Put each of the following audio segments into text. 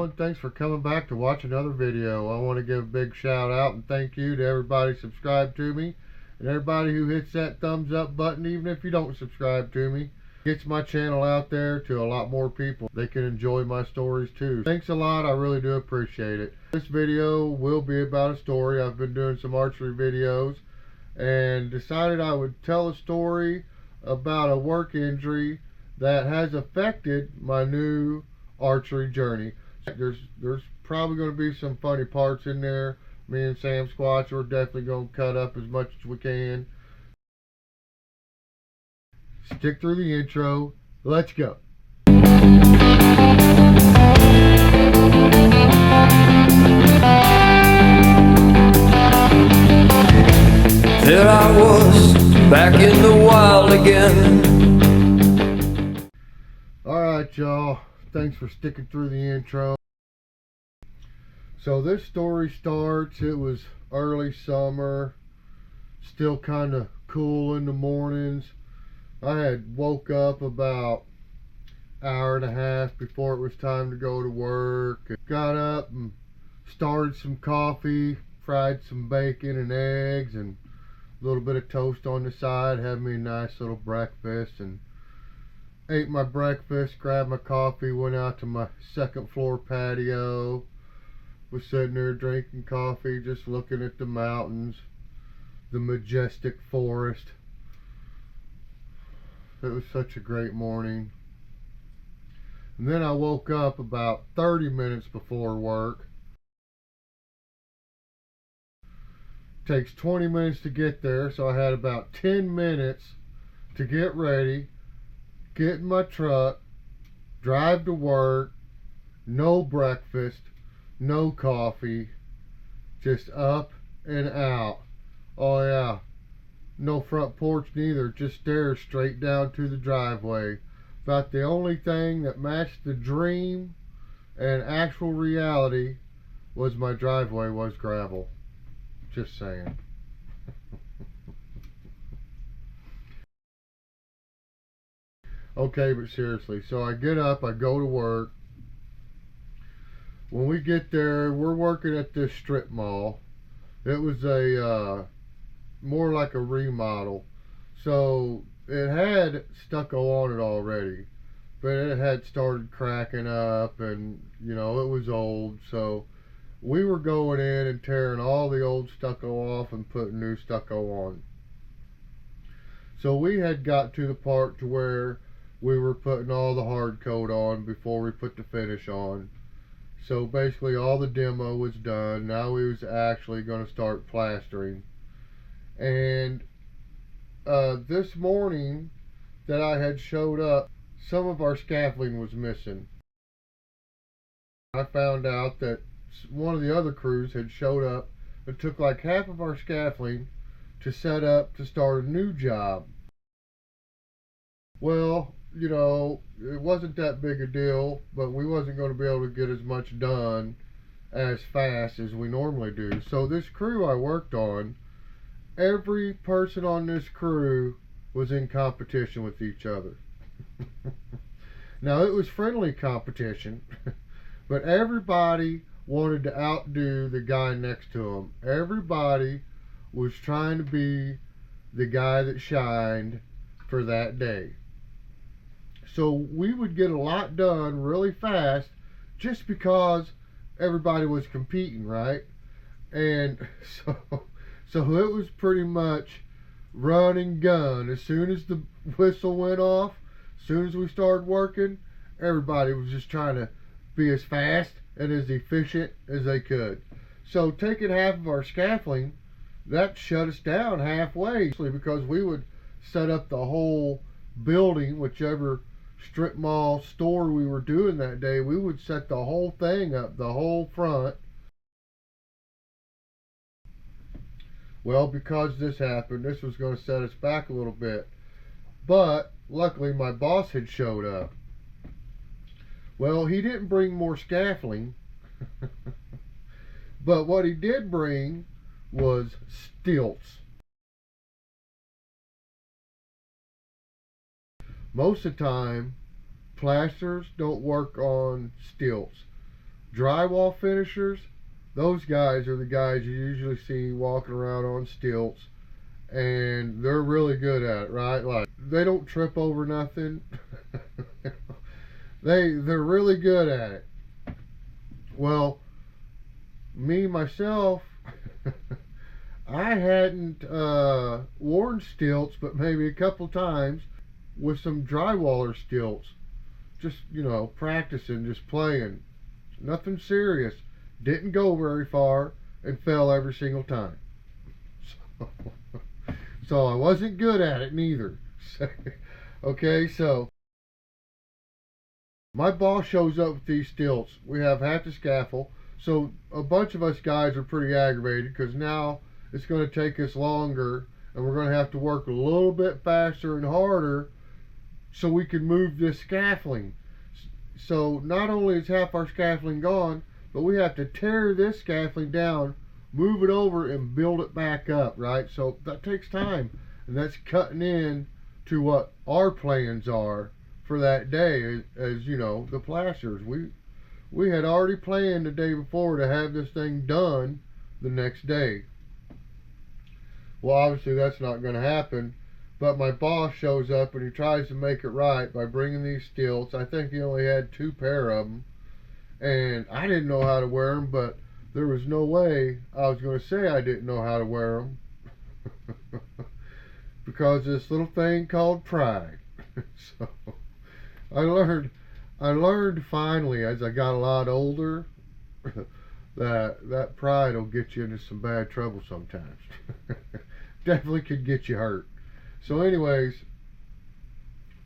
everyone. Thanks for coming back to watch another video. I want to give a big shout out and thank you to everybody subscribed to me and everybody who hits that thumbs up button, even if you don't subscribe to me. Gets my channel out there to a lot more people. They can enjoy my stories too. Thanks a lot. I really do appreciate it. This video will be about a story. I've been doing some archery videos and decided I would tell a story about a work injury that has affected my new archery journey. There's probably going to be some funny parts in there. Me and Sam Squatch are definitely going to cut up as much as we can. Stick through the intro. Let's go. There I was, back in the wild again. Alright, y'all. Thanks for sticking through the intro. So this story starts, it was early summer, still kind of cool in the mornings. I had woke up about an hour and a half before it was time to go to work. Got up and started some coffee, fried some bacon and eggs and a little bit of toast on the side, had me a nice little breakfast, and ate my breakfast, grabbed my coffee, went out to my second floor patio, was sitting there drinking coffee, just looking at the mountains, the majestic forest. It was such a great morning. And then I woke up about 30 minutes before work. Takes 20 minutes to get there, so I had about 10 minutes to get ready, get in my truck, drive to work, no breakfast, no coffee, just up and out. Oh yeah, no front porch neither, just stairs straight down to the driveway. About the only thing that matched the dream and actual reality was my driveway was gravel. Just saying. Okay, but seriously, so I get up, I go to work. When we get there, we're working at this strip mall. It was a more like a remodel, so it had stucco on it already, but it had started cracking up, and you know, it was old, so we were going in and tearing all the old stucco off and putting new stucco on. So we had got to the part to where we were putting all the hard coat on before we put the finish on. So basically all the demo was done. Now we was actually going to start plastering. And this morning that I had showed up, some of our scaffolding was missing. I found out that one of the other crews had showed up and took like half of our scaffolding to set up to start a new job. Well, you know, it wasn't that big a deal, but we wasn't going to be able to get as much done as fast as we normally do. So this crew I worked on, every person on this crew was in competition with each other. Now it was friendly competition, but everybody wanted to outdo the guy next to him. Everybody was trying to be the guy that shined for that day. So we would get a lot done really fast just because everybody was competing, right? And so it was pretty much run and gun. As soon as the whistle went off, as soon as we started working, everybody was just trying to be as fast and as efficient as they could. So taking half of our scaffolding, that shut us down halfway, because we would set up the whole building, whichever strip mall store we were doing that day, we would set the whole thing up, the whole front. Well, because this happened, this was going to set us back a little bit, but luckily my boss had showed up. Well, he didn't bring more scaffolding, but what he did bring was stilts. Most of the time, plasters don't work on stilts. Drywall finishers, those guys are the guys you usually see walking around on stilts, and they're really good at it, right? Like, they don't trip over nothing. They're really good at it. Well, me myself, I hadn't worn stilts but maybe a couple times with some drywaller stilts, just, practicing, just playing, nothing serious. Didn't go very far and fell every single time. So I wasn't good at it neither. Okay, so my boss shows up with these stilts. We have half the scaffold. So a bunch of us guys are pretty aggravated because now it's going to take us longer and we're going to have to work a little bit faster and harder so we can move this scaffolding. So not only is half our scaffolding gone, but we have to tear this scaffolding down, move it over, and build it back up, right? So that takes time, and that's cutting in to what our plans are for that day. As you know, the plasters, we had already planned the day before to have this thing done the next day. Well, obviously that's not going to happen, but my boss shows up and he tries to make it right by bringing these stilts. I think he only had 2 pair of them, and I didn't know how to wear them, but there was no way I was going to say I didn't know how to wear them because this little thing called pride. So I learned finally as I got a lot older that pride will get you into some bad trouble sometimes. Definitely could get you hurt. So anyways,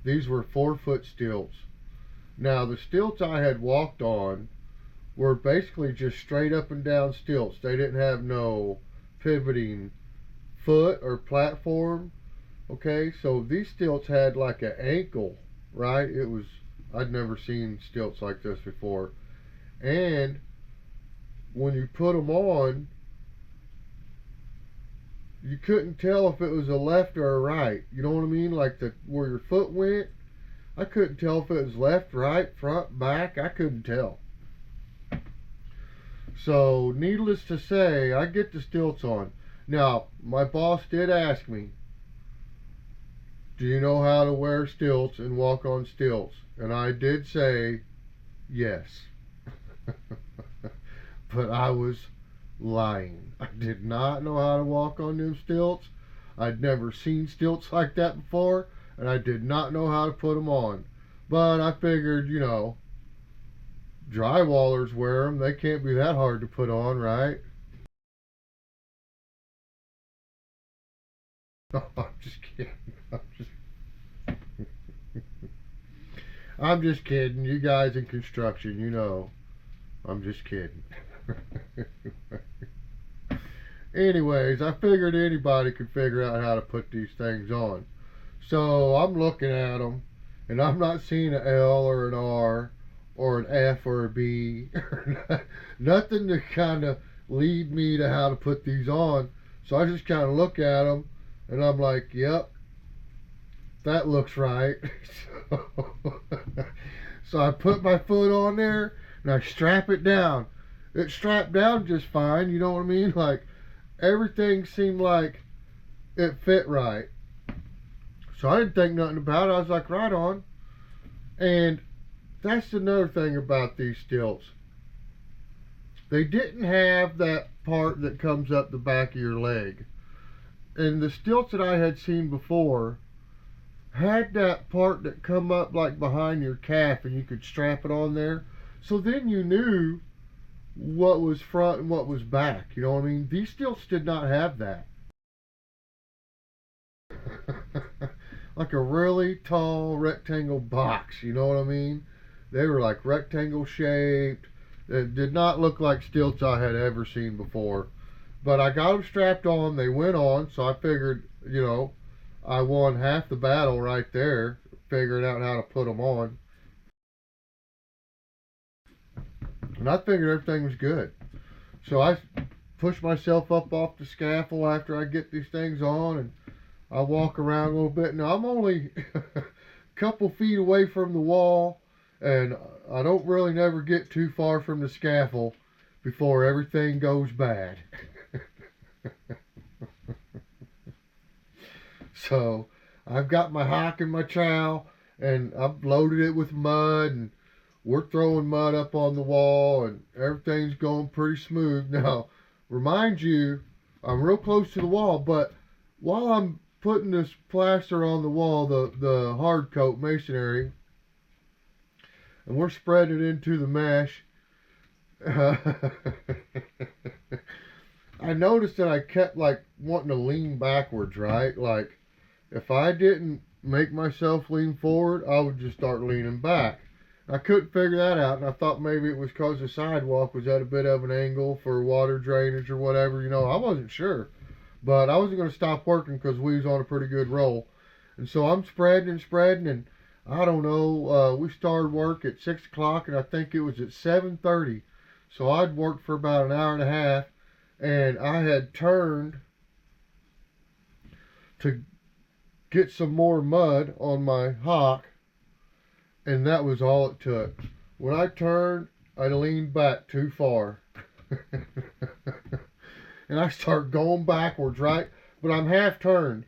these were 4-foot stilts. Now the stilts I had walked on were basically just straight up and down stilts. They didn't have no pivoting foot or platform. Okay, so these stilts had like an ankle, right? I'd never seen stilts like this before. And when you put them on, you couldn't tell if it was a left or a right. You know what I mean? Like where your foot went, I couldn't tell if it was left, right, front, back. I couldn't tell. So needless to say, I get the stilts on. Now, my boss did ask me, do you know how to wear stilts and walk on stilts? And I did say yes. But I was lying. I did not know how to walk on them stilts. I'd never seen stilts like that before, and I did not know how to put them on. But I figured, drywallers wear them. They can't be that hard to put on, right? Oh, I'm just kidding. I'm just kidding. You guys in construction, I'm just kidding. Anyways, I figured anybody could figure out how to put these things on. So I'm looking at them, and I'm not seeing an L or an R or an F or a B. Nothing to kind of lead me to how to put these on. So I just kind of look at them, and I'm like, yep, that looks right. So I put my foot on there, and I strap it down. It strapped down just fine, you know what I mean? Like, everything seemed like it fit right. So I didn't think nothing about it. I was like, right on. And that's another thing about these stilts. They didn't have that part that comes up the back of your leg. And the stilts that I had seen before had that part that come up like behind your calf, and you could strap it on there. So then you knew what was front and what was back. You know what I mean? These stilts did not have that. Like a really tall rectangle box, you know what I mean? They were like rectangle shaped. It did not look like stilts I had ever seen before. But I got them strapped on. They went on, so I figured, I won half the battle right there, figuring out how to put them on. And I figured everything was good. So I pushed myself up off the scaffold after I get these things on, and I walk around a little bit. Now I'm only a couple feet away from the wall, and I don't really never get too far from the scaffold before everything goes bad. So I've got my hike and my trowel, and I've loaded it with mud, and we're throwing mud up on the wall, and everything's going pretty smooth. Now, remind you, I'm real close to the wall, but while I'm putting this plaster on the wall, the hard coat masonry, and we're spreading it into the mesh, I noticed that I kept like wanting to lean backwards, right? Like if I didn't make myself lean forward, I would just start leaning back. I couldn't figure that out, and I thought maybe it was because the sidewalk was at a bit of an angle for water drainage or whatever. I wasn't sure. But I wasn't going to stop working because we was on a pretty good roll. And so I'm spreading and spreading, and I don't know, we started work at 6 o'clock, and I think it was at 7:30. So I'd worked for about an hour and a half, and I had turned to get some more mud on my hock, and that was all it took. When I turned, I leaned back too far. And I start going backwards, right? But I'm half turned.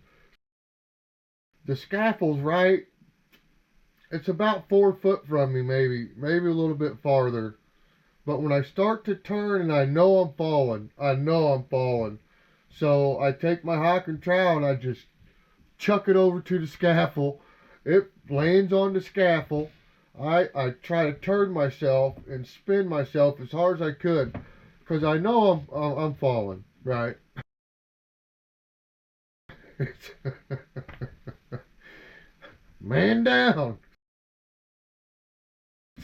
The scaffold's right. It's about 4 foot from me, maybe a little bit farther. But when I start to turn and I know I'm falling. So I take my hock and trowel and I just chuck it over to the scaffold. It lands on the scaffold. I try to turn myself and spin myself as hard as I could because I know I'm falling, right? Man down.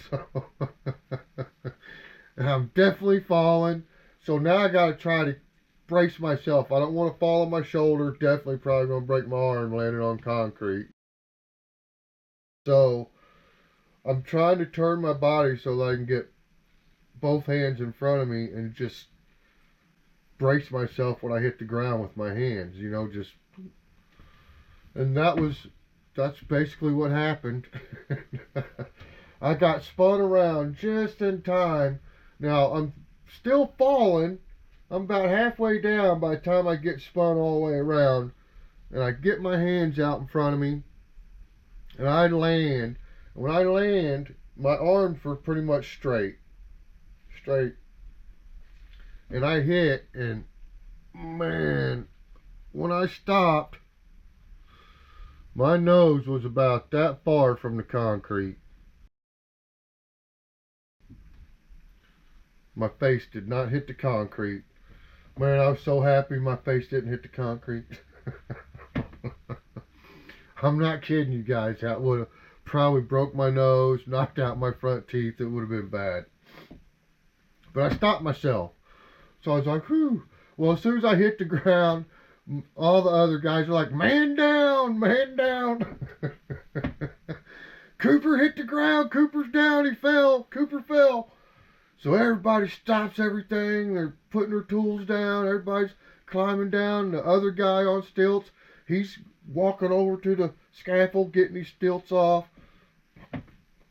So I'm definitely falling. So now I got to try to brace myself. I don't want to fall on my shoulder. Definitely probably going to break my arm landing on concrete. So I'm trying to turn my body so that I can get both hands in front of me and just brace myself when I hit the ground with my hands, just, and that's basically what happened. I got spun around just in time. Now I'm still falling. I'm about halfway down by the time I get spun all the way around, and I get my hands out in front of me, and I land. When I land, my arms were pretty much straight, and I hit, and man, when I stopped, my nose was about that far from the concrete. My face did not hit the concrete. Man, I was so happy my face didn't hit the concrete. I'm not kidding you guys. That would have probably broke my nose, knocked out my front teeth. It would have been bad. But I stopped myself. So I was like, whew. Well, as soon as I hit the ground, all the other guys were like, man down, man down. Cooper hit the ground. Cooper's down. He fell. Cooper fell. So everybody stops everything. They're putting their tools down. Everybody's climbing down. The other guy on stilts, he's walking over to the scaffold, getting his stilts off.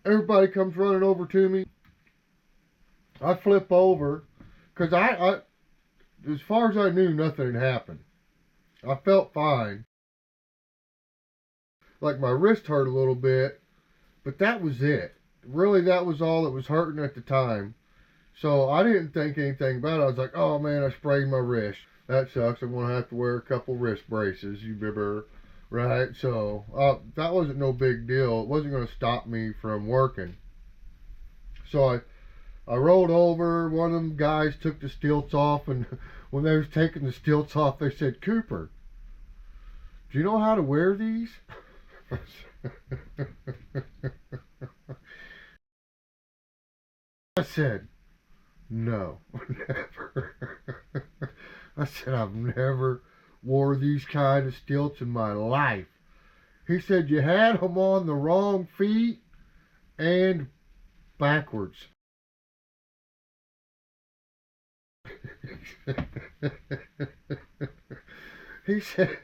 Everybody comes running over to me. I flip over because I as far as I knew, nothing had happened. I felt fine. Like my wrist hurt a little bit, but that was it. Really, that was all that was hurting at the time. So I didn't think anything about it. I was like, oh man, I sprained my wrist. That sucks. I'm going to have to wear a couple wrist braces, you remember, right? So that wasn't no big deal. It wasn't going to stop me from working. So I rolled over. One of them guys took the stilts off, and when they was taking the stilts off, they said, Cooper, do you know how to wear these? I said, no, never. I said, I've never wore these kind of stilts in my life. He said, you had them on the wrong feet and backwards. he said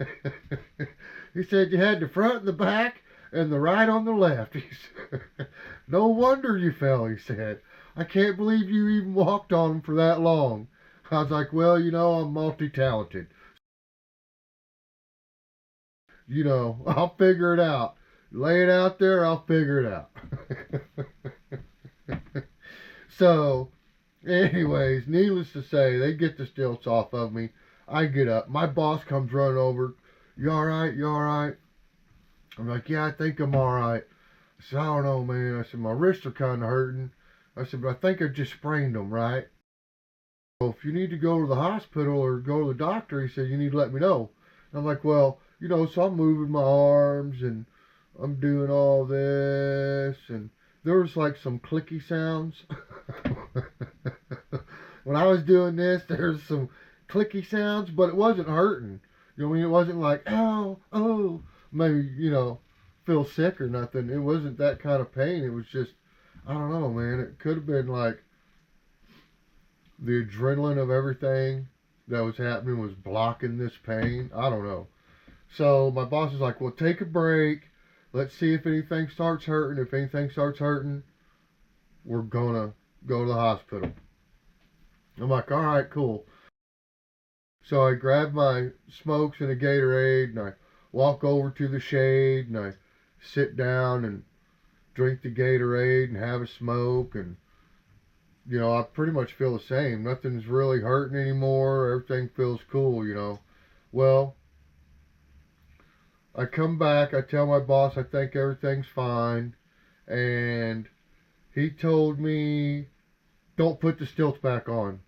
you had the front and the back, and the right on the left. He said, no wonder you fell, he said. I can't believe you even walked on them for that long. I was like, well, you know, I'm multi-talented. You know, I'll figure it out. Lay it out there, I'll figure it out. So, anyways, needless to say, they get the stilts off of me. I get up. My boss comes running over. You all right? You all right? I'm like, yeah, I think I'm all right. I said, I don't know, man. I said, my wrists are kind of hurting. I said, but I think I just sprained them, right? Well, if you need to go to the hospital or go to the doctor, he said, you need to let me know. And I'm like, well, you know, so I'm moving my arms and I'm doing all this. And there was like some clicky sounds. When I was doing this, there's some clicky sounds, but it wasn't hurting. You know what I mean? It wasn't like, ow, oh, maybe, you know, feel sick or nothing. It wasn't that kind of pain. It was just, I don't know, man. It could have been like the adrenaline of everything that was happening was blocking this pain. I don't know. So my boss is like, well, take a break. Let's see if anything starts hurting. If anything starts hurting, we're going to go to the hospital. I'm like, all right, cool. So I grab my smokes and a Gatorade, and I walk over to the shade, and I sit down and drink the Gatorade and have a smoke, and, you know, I pretty much feel the same. Nothing's really hurting anymore. Everything feels cool, you know. Well, I come back, I tell my boss I think everything's fine, and he told me, don't put the stilts back on.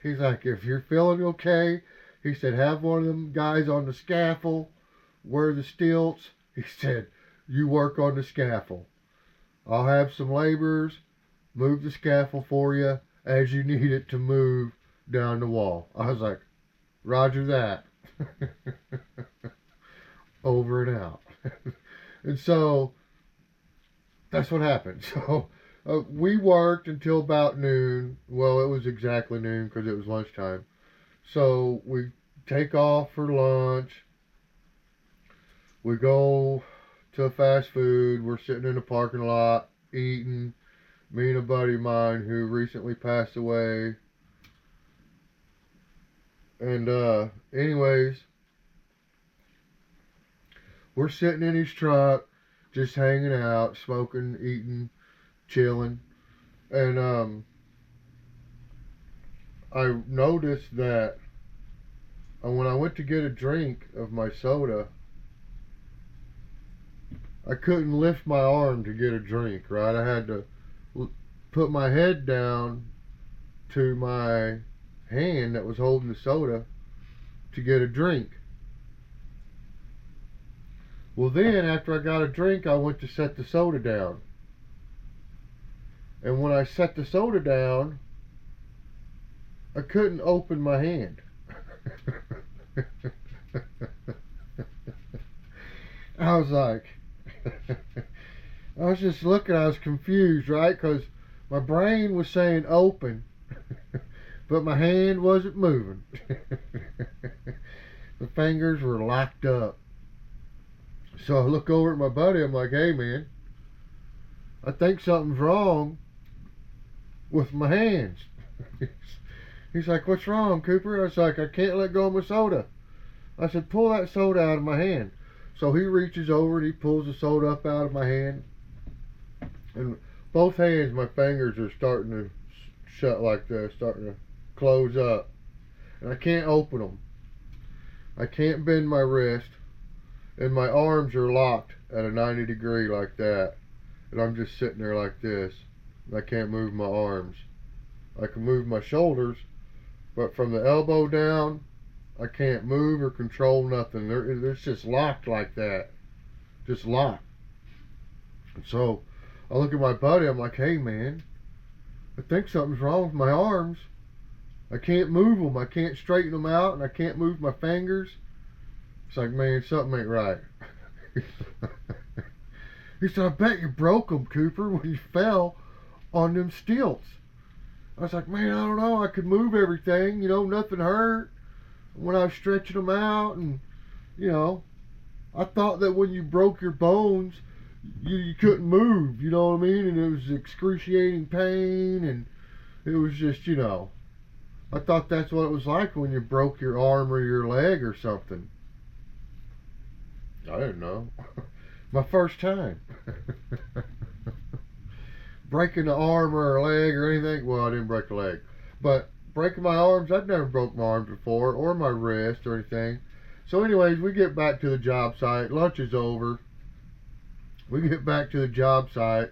He's like, if you're feeling okay, he said, have one of them guys on the scaffold, wear the stilts. He said, you work on the scaffold. I'll have some laborers move the scaffold for you as you need it to move down the wall. I was like, roger that. Over and out. And so that's what happened. So we worked until about noon. Well, it was exactly noon because it was lunchtime. So we take off for lunch. We go to fast food. We're sitting in the parking lot eating. Me and a buddy of mine who recently passed away. And anyways, we're sitting in his truck, just hanging out, smoking, eating, chilling. And I noticed that when I went to get a drink of my soda, I couldn't lift my arm to get a drink, right? I had to put my head down to my hand that was holding the soda to get a drink. Well, then after I got a drink, I went to set the soda down. And when I set the soda down, I couldn't open my hand. I was like, I was just looking, I was confused, right? Because my brain was saying open, but my hand wasn't moving. The fingers were locked up. So I look over at my buddy, I'm like, hey man, I think something's wrong with my hands. He's like, what's wrong, Cooper? I was like, I can't let go of my soda. I said, pull that soda out of my hand. So he reaches over and he pulls the soda up out of my hand. And both hands, my fingers are starting to shut like this, starting to close up. And I can't open them. I can't bend my wrist. And my arms are locked at a 90 degree like that. And I'm just sitting there like this. And I can't move my arms. I can move my shoulders, but from the elbow down, I can't move or control nothing. It's just locked like that. Just locked. And so I look at my buddy, I'm like, hey man, I think something's wrong with my arms. I can't move them. I can't straighten them out, and I can't move my fingers. It's like, man, something ain't right. He said, I bet you broke them, Cooper, when you fell on them stilts. I was like, man, I don't know. I could move everything. You know, nothing hurt when I was stretching them out. And You know, I thought that when you broke your bones, you couldn't move, you know what I mean? And it was excruciating pain, and it was just, I thought that's what it was like when you broke your arm or your leg or something. I didn't know. My first time. Breaking the arm or a leg or anything. Well, I didn't break a leg. But breaking my arms, I'd never broke my arms before, or my wrist or anything. So anyways, we get back to the job site. Lunch is over. We get back to the job site.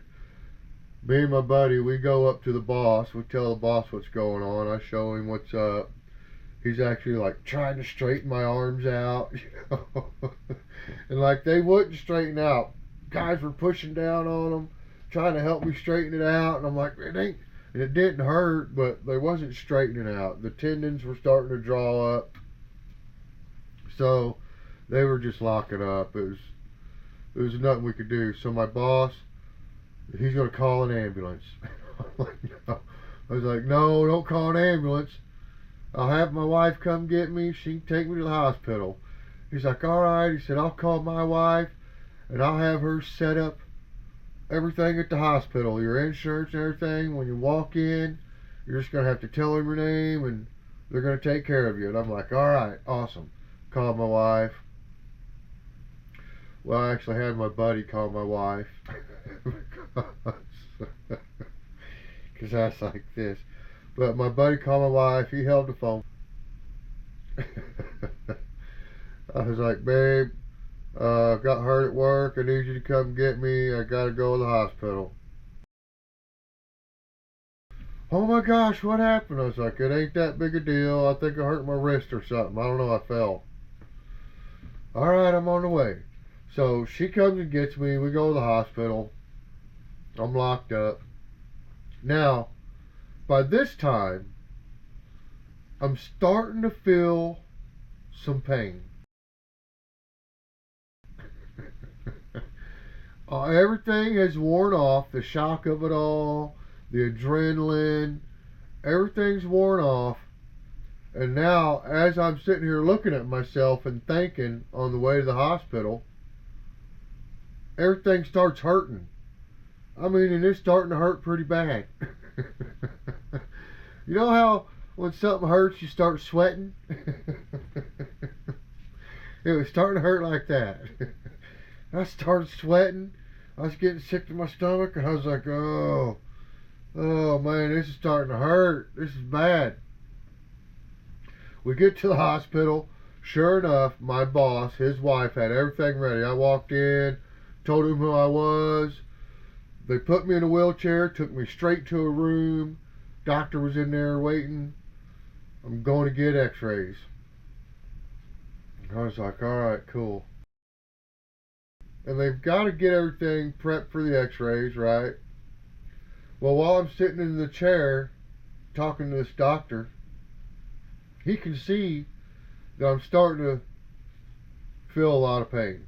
Me and my buddy, we go up to the boss. We tell the boss what's going on. I show him what's up. He's actually like trying to straighten my arms out. And like they wouldn't straighten out. Guys were pushing down on them, trying to help me straighten it out. And I'm like, it ain't. And it didn't hurt, but they wasn't straightening out. The tendons were starting to draw up. So they were just locking up. There was nothing we could do. So my boss, he's going to call an ambulance. I'm like, no. I was like, no, don't call an ambulance. I'll have my wife come get me. She can take me to the hospital. He's like, all right. He said, I'll call my wife and I'll have her set up everything at the hospital. Your insurance and everything. When you walk in, you're just going to have to tell them your name and they're going to take care of you. And I'm like, all right, awesome. Called my wife. Well, I actually had my buddy call my wife. Because I was like this. But my buddy called my wife. He held the phone. I was like, babe, got hurt at work. I need you to come get me. I got to go to the hospital. Oh my gosh, what happened? I was like, it ain't that big a deal. I think I hurt my wrist or something. I don't know. I fell. All right, I'm on the way. So she comes and gets me. We go to the hospital. I'm locked up. Now, by this time, I'm starting to feel some pain. Everything has worn off. The shock of it all, the adrenaline, everything's worn off. And now, as I'm sitting here looking at myself and thinking on the way to the hospital, everything starts hurting. I mean, and it's starting to hurt pretty bad. You know how when something hurts, you start sweating? It was starting to hurt like that. I started sweating. I was getting sick to my stomach, and I was like, oh man, this is starting to hurt. This is bad. We get to the hospital. Sure enough, my boss, his wife, had everything ready. I walked in, told him who I was. They put me in a wheelchair, took me straight to a room. Doctor was in there waiting. I'm going to get x-rays. I was like, all right, cool. And they've got to get everything prepped for the x-rays, right? Well, while I'm sitting in the chair talking to this doctor, he can see that I'm starting to feel a lot of pain.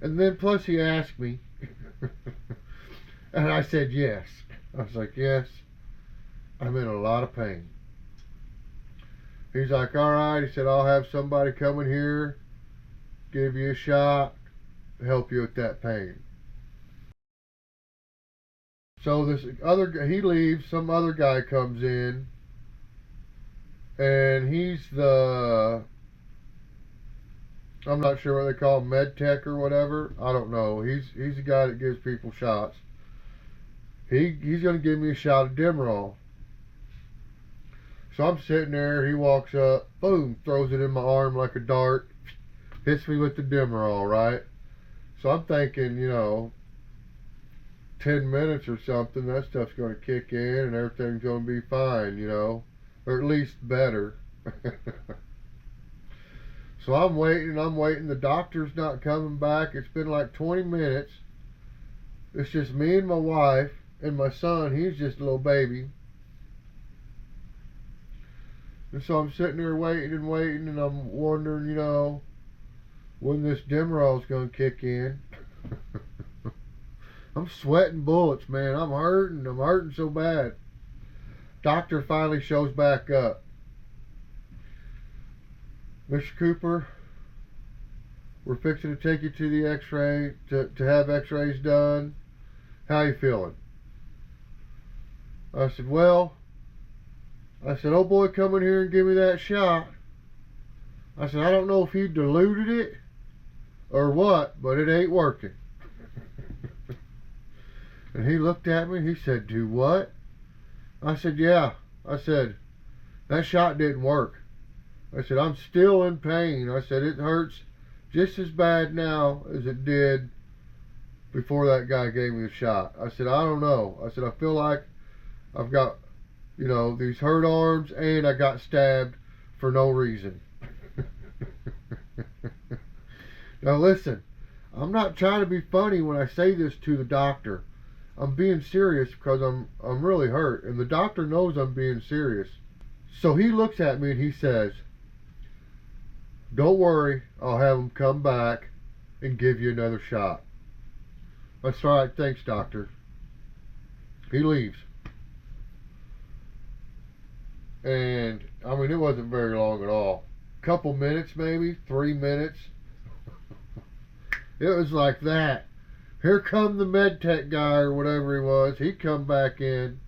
And then plus he asked me, and I said yes. I was like, yes, I'm in a lot of pain. He's like, all right. He said, I'll have somebody come in here, give you a shot, help you with that pain. So this other, he leaves, some other guy comes in, and he's the, I'm not sure what they call him, med tech or whatever. I don't know. He's the guy that gives people shots. He's going to give me a shot of Demerol. So I'm sitting there. He walks up, boom, throws it in my arm like a dart, hits me with the Demerol, right? So I'm thinking, 10 minutes or something, that stuff's going to kick in and everything's going to be fine, or at least better. So I'm waiting. The doctor's not coming back. It's been like 20 minutes. It's just me and my wife and my son. He's just a little baby. And so I'm sitting there waiting, and I'm wondering, when this Demerol's going to kick in. I'm sweating bullets, man. I'm hurting so bad. Doctor finally shows back up. Mr. Cooper, we're fixing to take you to the x-ray, to have x-rays done. How you feeling? I said, well, old boy come in here and give me that shot. I said, I don't know if he diluted it or what, but it ain't working. And he looked at me, he said, do what? I said, yeah. I said, that shot didn't work. I said, I'm still in pain. I said, it hurts just as bad now as it did before that guy gave me the shot. I said, I don't know. I said, I feel like I've got, these hurt arms and I got stabbed for no reason. Now listen, I'm not trying to be funny when I say this to the doctor. I'm being serious because I'm really hurt, and the doctor knows I'm being serious. So he looks at me and he says, don't worry, I'll have him come back and give you another shot. That's all right, thanks, doctor. He leaves. And, it wasn't very long at all. Couple minutes maybe, 3 minutes. It was like that. Here come the med tech guy or whatever he was. He come back in.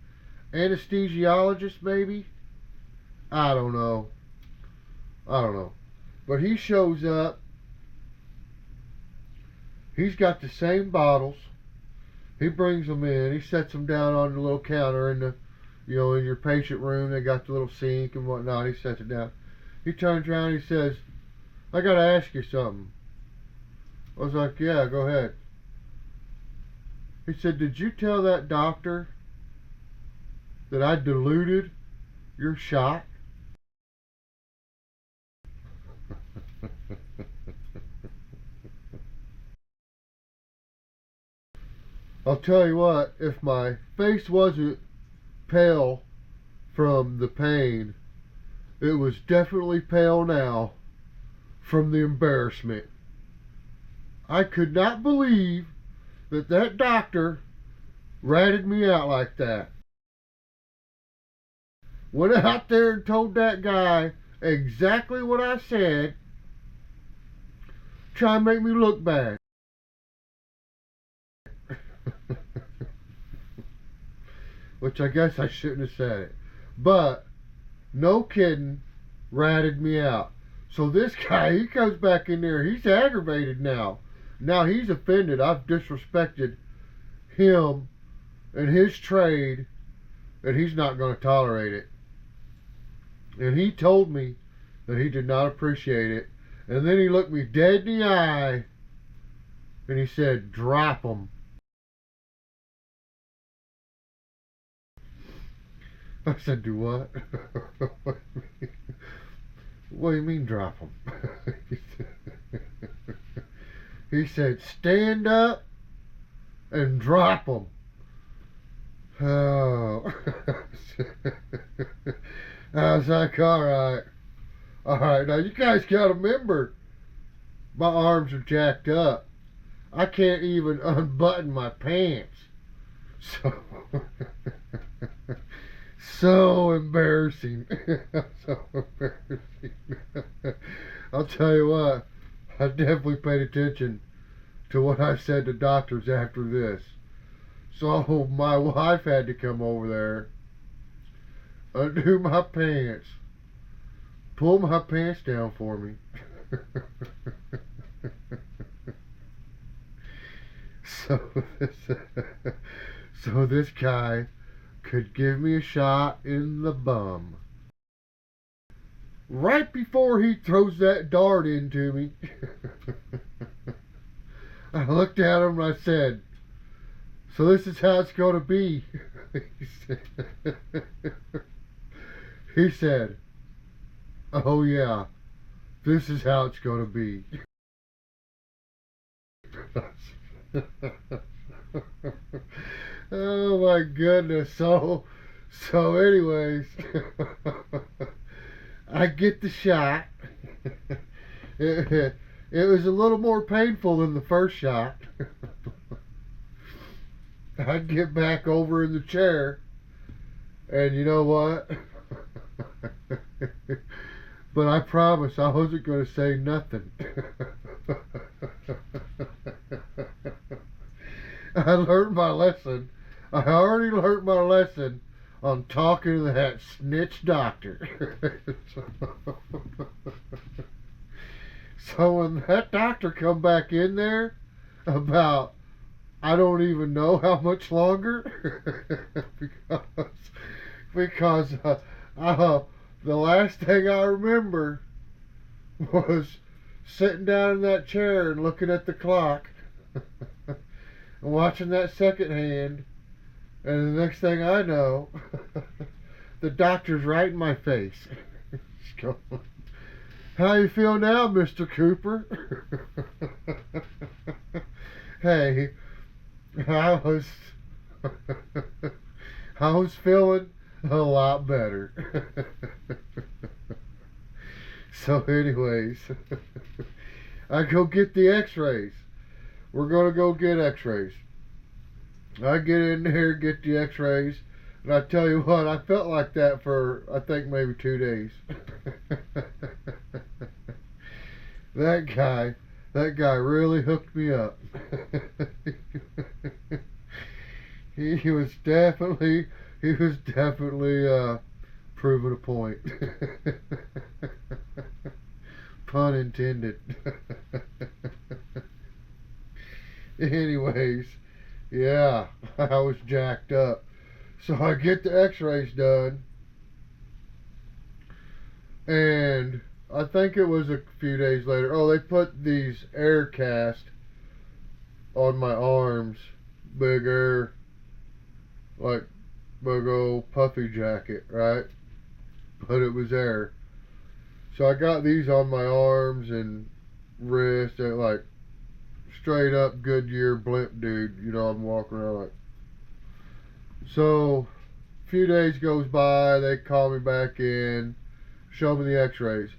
Anesthesiologist maybe? I don't know. But he shows up. He's got the same bottles. He brings them in. He sets them down on the little counter in the, in your patient room. They got the little sink and whatnot. He sets it down. He turns around and he says, I got to ask you something. I was like, yeah, go ahead. He said, did you tell that doctor that I diluted your shot? I'll tell you what, if my face wasn't pale from the pain, it was definitely pale now from the embarrassment. I could not believe that doctor ratted me out like that. Went out there and told that guy exactly what I said, try and make me look bad. Which I guess I shouldn't have said it. But, no kidding, ratted me out. So this guy, he comes back in there, he's aggravated now. Now he's offended. I've disrespected him and his trade, and he's not going to tolerate it. And he told me that he did not appreciate it. And then he looked me dead in the eye, and he said, drop him. I said, do what? What do you mean drop him? He said, stand up and drop him. Oh. I was like, all right. Now you guys got to remember, my arms are jacked up. I can't even unbutton my pants. So embarrassing. So embarrassing. I'll tell you what, I definitely paid attention to what I said to doctors after this. So my wife had to come over there, undo my pants, pull my pants down for me. So this guy could give me a shot in the bum. Right before he throws that dart into me, I looked at him and I said, so this is how it's going to be. He said, oh yeah, this is how it's going to be. Oh my goodness. So anyways, I get the shot. It was a little more painful than the first shot. I get back over in the chair, and you know what? But I promise I wasn't going to say nothing. I learned my lesson. I already learned my lesson on talking to that snitch doctor. So when that doctor come back in there about, I don't even know how much longer, because the last thing I remember was sitting down in that chair and looking at the clock and watching that second hand, and the next thing I know, the doctor's right in my face. How you feel now, Mr. Cooper? Hey, I was feeling a lot better. So anyways, I go get the x-rays. We're going to go get x-rays. I get in there, get the x-rays, and I tell you what, I felt like that for, I think, maybe 2 days. That guy really hooked me up. He was definitely proving a point. Pun intended. Anyways, yeah, I was jacked up. So I get the x-rays done, and I think it was a few days later. Oh, they put these air casts on my arms. Big air, like big old puffy jacket, right? But it was air. So I got these on my arms and wrist. They're like straight up Goodyear blimp dude. You know, I'm walking around like. So a few days goes by. They call me back in, show me the x-rays.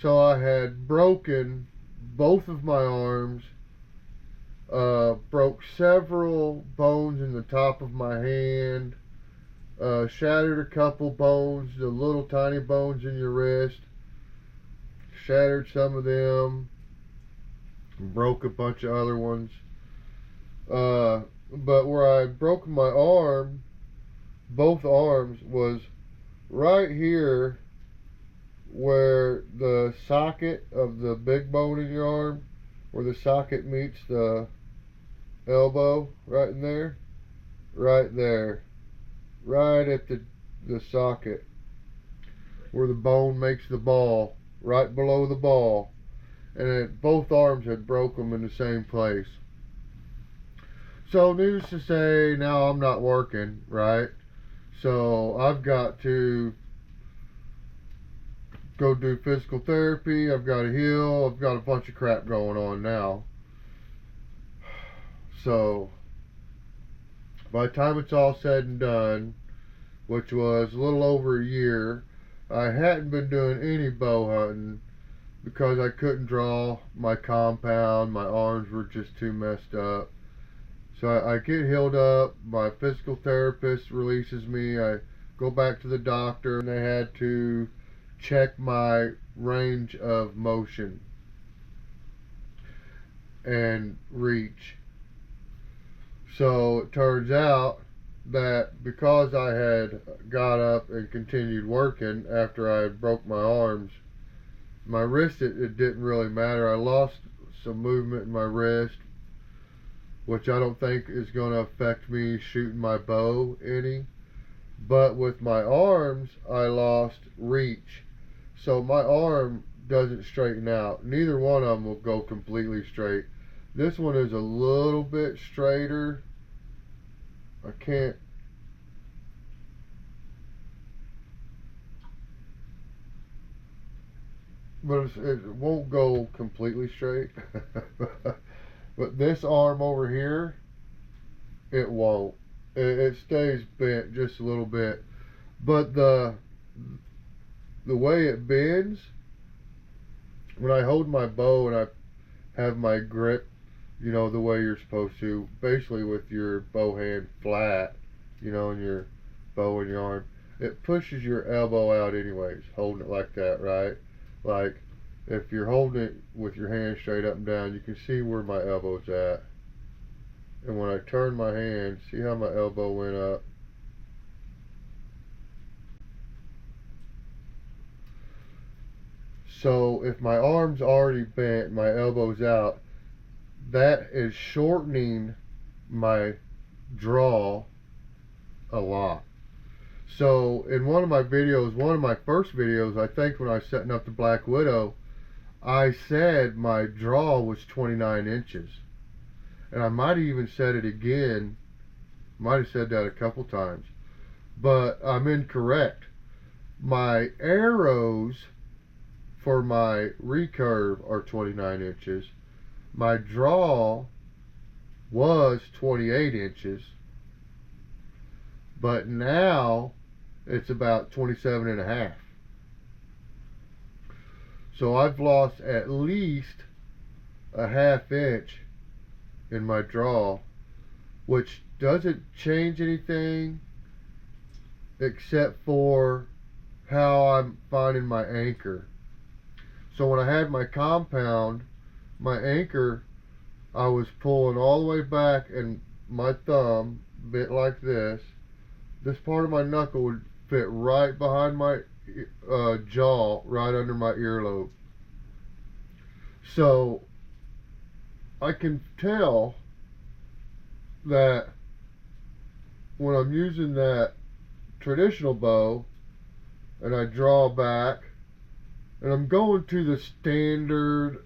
So I had broken both of my arms, broke several bones in the top of my hand, shattered a couple bones, the little tiny bones in your wrist, shattered some of them, broke a bunch of other ones. But where I broke my arm, both arms, was right here where the socket of the big bone in your arm, where the socket meets the elbow, right in there, right there, right at the socket where the bone makes the ball, right below the ball, and both arms had broke them in the same place. So needless to say, now I'm not working, right? So I've got to go do physical therapy. I've got to heal. I've got a bunch of crap going on now. So by the time it's all said and done, which was a little over a year, I hadn't been doing any bow hunting because I couldn't draw my compound. My arms were just too messed up. So I get healed up. My physical therapist releases me. I go back to the doctor, and they had to check my range of motion and reach. So it turns out that because I had got up and continued working after I had broke my arms, my wrist, it didn't really matter. I lost some movement in my wrist, which I don't think is going to affect me shooting my bow any. But with my arms, I lost reach. So my arm doesn't straighten out. Neither one of them will go completely straight. This one is a little bit straighter. I can't. But it won't go completely straight. But this arm over here, it won't. It stays bent just a little bit. But the way it bends, when I hold my bow and I have my grip, you know, the way you're supposed to, basically with your bow hand flat, you know, and your bow in your arm, it pushes your elbow out anyways, holding it like that, right? Like, if you're holding it with your hand straight up and down, you can see where my elbow's at. And when I turn my hand, see how my elbow went up? So if my arm's already bent, my elbow's out, that is shortening my draw a lot. So in one of my videos, one of my first videos, I think when I was setting up the Black Widow, I said my draw was 29 inches. And I might have even said it again, might have said that a couple times. But I'm incorrect. My arrows for my recurve are 29 inches. My draw was 28 inches. But now it's about 27 and a half. So I've lost at least a half inch in my draw, which doesn't change anything except for how I'm finding my anchor. So when I had my compound, my anchor, I was pulling all the way back, and my thumb bit like this. This part of my knuckle would fit right behind my jaw, right under my earlobe. So I can tell that when I'm using that traditional bow and I draw back and I'm going to the standard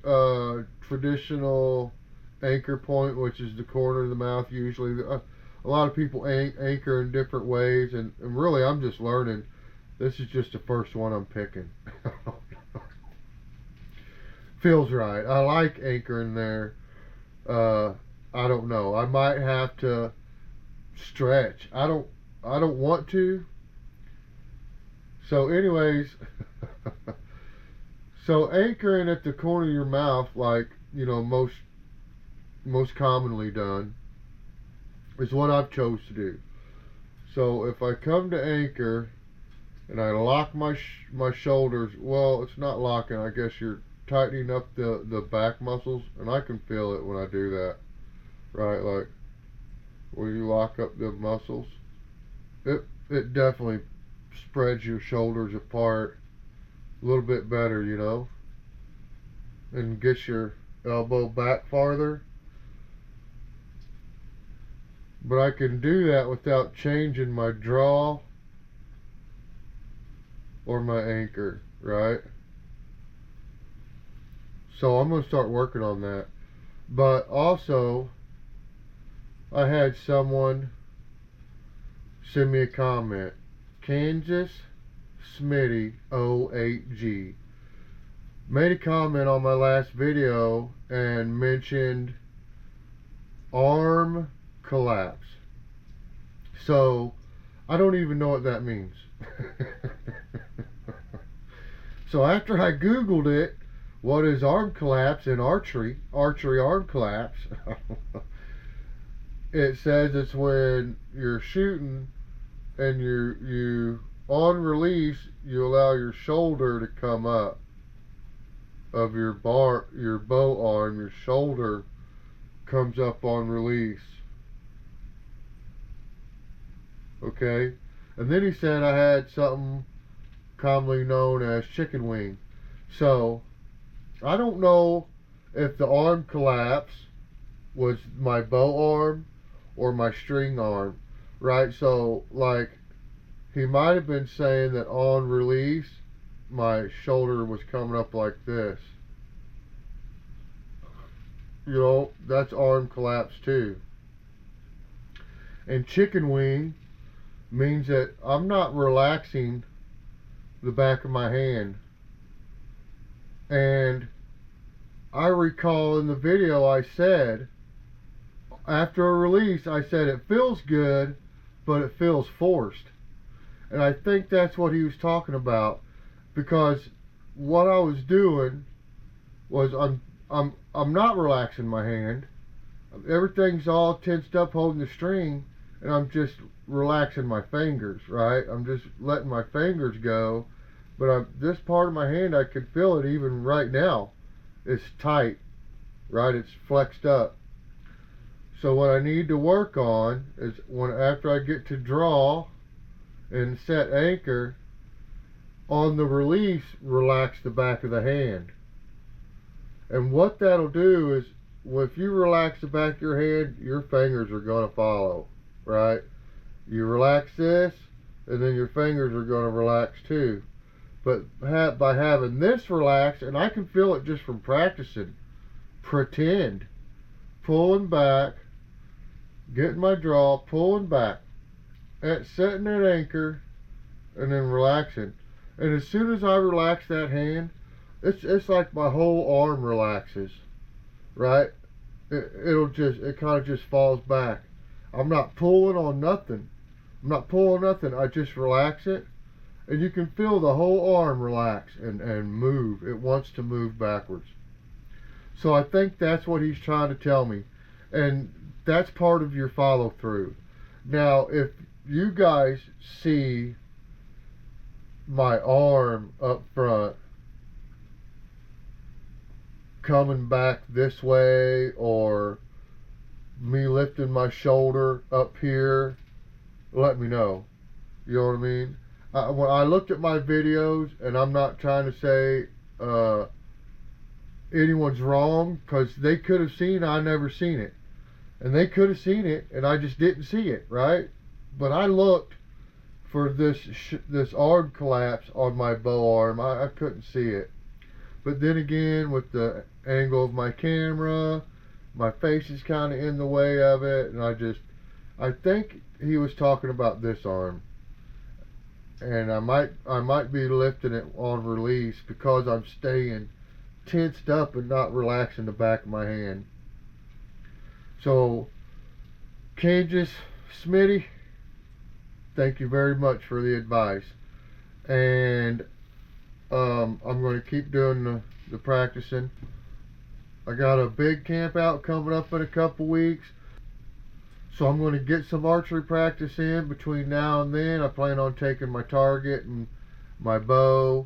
traditional anchor point, which is the corner of the mouth usually. A lot of people anchor in different ways, and really I'm just learning. This is just the first one I'm picking. Feels right. I like anchoring there. I don't know. I might have to stretch. I don't want to. So anyways, so anchoring at the corner of your mouth, like, you know, most commonly done, is what I've chose to do. So if I come to anchor and I lock my shoulders, well, it's not locking, I guess you're tightening up the back muscles, and I can feel it when I do that, right? Like when you lock up the muscles, it definitely spreads your shoulders apart a little bit better, you know, and gets your elbow back farther. But I can do that without changing my draw or my anchor, right? So I'm going to start working on that. But also, I had someone send me a comment. Kansas Smitty o8g made a comment on my last video and mentioned arm collapse. So I don't even know what that means. So after I googled it, what is arm collapse in archery arm collapse, it says it's when you're shooting and you on release you allow your shoulder to come up of your bow arm. Your shoulder comes up on release. Okay, and then he said I had something commonly known as chicken wing. So I don't know if the arm collapse was my bow arm or my string arm, right? So like he might have been saying that on release my shoulder was coming up like this. You know, that's arm collapse too. And chicken wing means that I'm not relaxing the back of my hand. And I recall in the video I said, after a release, I said it feels good, but it feels forced. And I think that's what he was talking about, because what I was doing was I'm not relaxing my hand. Everything's all tensed up holding the string, and I'm just relaxing my fingers, right? I'm just letting my fingers go, but this part of my hand, I can feel it even right now. It's tight, right? It's flexed up. So what I need to work on is after I get to draw and set anchor, on the release, relax the back of the hand. And what that'll do is, if you relax the back of your hand, your fingers are going to follow, right? You relax this, and then your fingers are going to relax too. But by having this relaxed, and I can feel it just from practicing, pretend, pulling back, getting my draw, pulling back, at setting that anchor, and then relaxing. And as soon as I relax that hand, it's like my whole arm relaxes, right? It kind of just falls back. I'm not pulling on nothing. I just relax it, and you can feel the whole arm relax and move. It wants to move backwards. So I think that's what he's trying to tell me, and that's part of your follow through. Now, if you guys see my arm up front coming back this way, or me lifting my shoulder up here, let me know. You know what I mean? When I looked at my videos, and I'm not trying to say anyone's wrong, because they could have seen I never seen it, and they could have seen it and I just didn't see it, right? But I looked for this arm collapse on my bow arm. I couldn't see it. But then again, with the angle of my camera, my face is kind of in the way of it, and I think he was talking about this arm, and I might be lifting it on release because I'm staying tensed up and not relaxing the back of my hand. So, Kansas Smitty, thank you very much for the advice, and I'm going to keep doing the practicing. I got a big camp out coming up in a couple weeks, so I'm going to get some archery practice in between now and then. I plan on taking my target and my bow,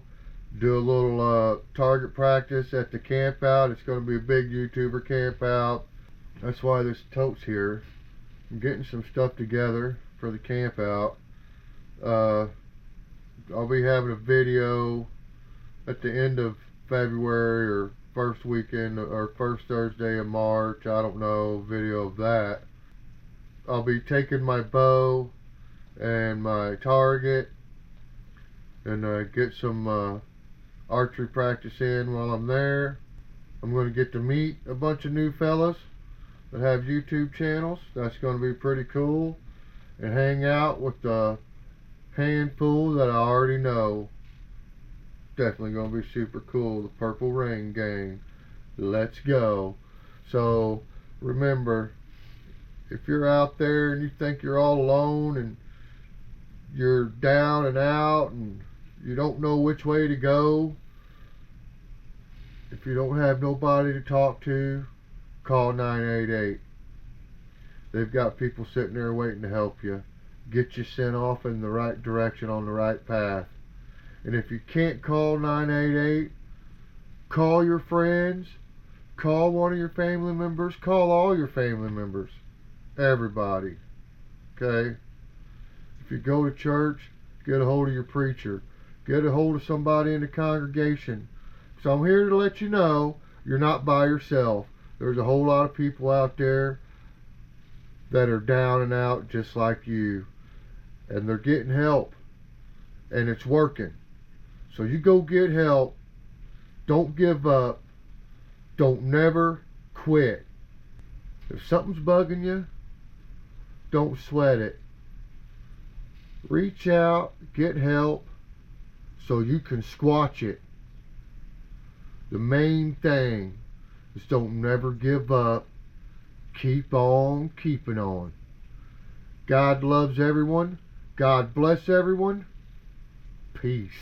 do a little target practice at the camp out. It's going to be a big YouTuber camp out. That's why this tote's here. I'm getting some stuff together for the camp out. I'll be having a video at the end of February or first weekend or first Thursday of March, I don't know, video of that. I'll be taking my bow and my target and get some archery practice in while I'm there. I'm going to get to meet a bunch of new fellas that have YouTube channels. That's going to be pretty cool, and hang out with the handful that I already know. Definitely going to be super cool. The Purple Rain Gang. Let's go. So remember, if you're out there and you think you're all alone and you're down and out and you don't know which way to go, if you don't have nobody to talk to, call 988. They've got people sitting there waiting to help you, get you sent off in the right direction, on the right path. And if you can't call 988, call your friends, call one of your family members, call all your family members, everybody, okay? If you go to church, get a hold of your preacher, get a hold of somebody in the congregation. So I'm here to let you know you're not by yourself. There's a whole lot of people out there that are down and out just like you, and they're getting help, and it's working. So you go get help. Don't give up. Don't never quit. If something's bugging you, don't sweat it. Reach out, get help, so you can squash it. The main thing is don't never give up. Keep on keeping on. God loves everyone. God bless everyone. Peace.